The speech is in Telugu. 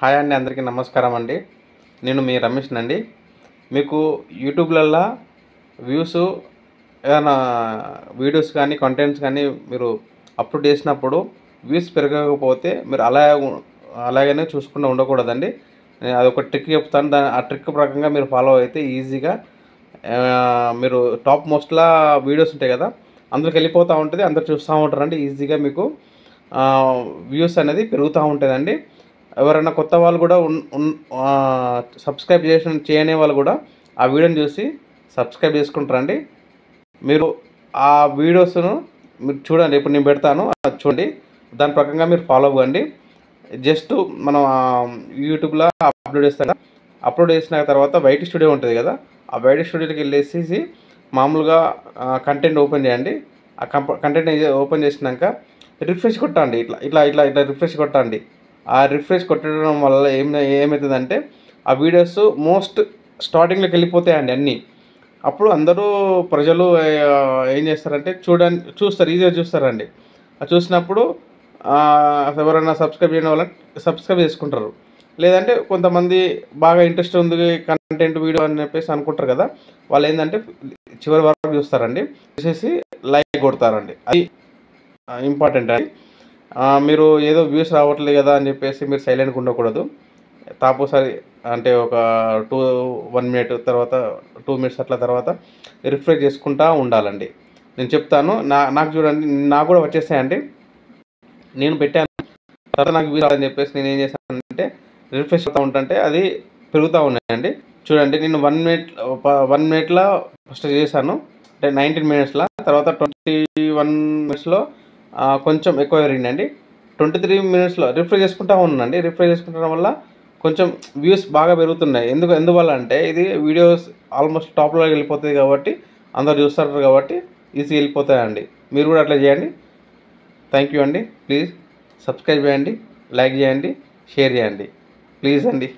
హాయ్ అండి, అందరికీ నమస్కారం అండి. నేను మీ రమేష్ అండి. మీకు యూట్యూబ్లల్లో వ్యూస్ ఏదైనా వీడియోస్ కానీ కంటెంట్స్ కానీ మీరు అప్లోడ్ చేసినప్పుడు వ్యూస్ పెరగకపోతే మీరు అలాగనే చూసుకుంటూ ఉండకూడదండి. అదొక ట్రిక్ చెప్తాను. ఆ ట్రిక్ ప్రకారంగా మీరు ఫాలో అయితే ఈజీగా మీరు టాప్ మోస్ట్లా వీడియోస్ ఉంటాయి కదా, అందులోకి వెళ్ళిపోతూ ఉంటుంది. అందరు చూస్తూ ఉంటారండి. ఈజీగా మీకు వ్యూస్ అనేది పెరుగుతూ ఉంటుందండి. ఎవరైనా కొత్త వాళ్ళు కూడా సబ్స్క్రైబ్ చేయని వాళ్ళు కూడా ఆ వీడియోని చూసి సబ్స్క్రైబ్ చేసుకుంటారండి. మీరు ఆ వీడియోస్ను మీరు చూడండి. ఇప్పుడు నేను పెడతాను, అది చూడండి. దాని ప్రకారంగా మీరు ఫాలో అవ్వండి. జస్ట్ మనం యూట్యూబ్లో అప్లోడ్ చేస్తాం. అప్లోడ్ చేసిన తర్వాత వైట్ స్టూడియో ఉంటుంది కదా, ఆ వైట్ స్టూడియోకి వెళ్ళేసి మామూలుగా కంటెంట్ ఓపెన్ చేయండి. ఆ కంటెంట్ ఓపెన్ చేసినాక రిఫ్రెష్ కొట్టండి. ఇట్లా ఇట్లా ఇట్లా ఇట్లా రిఫ్రెష్ కొట్టండి. ఆ రిఫ్రెష్ కొట్టడం వల్ల ఏమవుతుందంటే ఆ వీడియోస్ స్టార్టింగ్లోకి వెళ్ళిపోతాయండి అన్నీ. అప్పుడు అందరూ ప్రజలు ఏం చేస్తారంటే చూస్తారు, ఈజీగా చూస్తారండి. అది చూసినప్పుడు ఎవరైనా సబ్స్క్రైబ్ చేయడం వల్ల సబ్స్క్రైబ్ చేసుకుంటారు. లేదంటే కొంతమంది బాగా ఇంట్రెస్ట్ ఉంది కంటెంట్ వీడియో అని చెప్పేసి అనుకుంటారు కదా, వాళ్ళు ఏంటంటే చివరి వరకు చూస్తారండి. చూసేసి లైక్ కొడతారండి. అది ఇంపార్టెంట్ అండి. మీరు ఏదో వ్యూస్ రావట్లేదు కదా అని చెప్పేసి మీరు సైలెంట్గా ఉండకూడదు. తాపోసారి అంటే ఒక 1 మినిట్ తర్వాత 2 మినిట్స్ అట్లా తర్వాత రిఫ్రెష్ చేసుకుంటూ ఉండాలండి. నేను చెప్తాను. నాకు చూడండి, నాకు కూడా వచ్చేసాయండి. నేను పెట్టాను తర్వాత నాకు వ్యూస్ రాదని చెప్పేసి నేను ఏం చేశానంటే రిఫ్రెష్ అవుతూ ఉంటుంటే అది పెరుగుతూ ఉన్నాయండి. చూడండి, నేను 1 మినిట్లో ఫస్ట్ చేశాను, అంటే 19 మినిట్స్లో. తర్వాత 21 మినిట్స్లో కొంచెం ఎక్కువ పెరిగిందండి. 23 మినిట్స్లో రిఫ్రెష్ చేసుకుంటూ ఉన్నానండి. రిఫ్రెష్ చేసుకుంటడం వల్ల కొంచెం వ్యూస్ బాగా పెరుగుతున్నాయి. ఎందువల్ల అంటే ఇది వీడియోస్ ఆల్మోస్ట్ టాప్లో వెళ్ళిపోతుంది కాబట్టి అందరు చూస్తారు కాబట్టి ఈజీ వెళ్ళిపోతాయండి. మీరు కూడా అట్లా చేయండి. థ్యాంక్ యూ అండి. ప్లీజ్ సబ్స్క్రైబ్ చేయండి, లైక్ చేయండి, షేర్ చేయండి ప్లీజ్ అండి.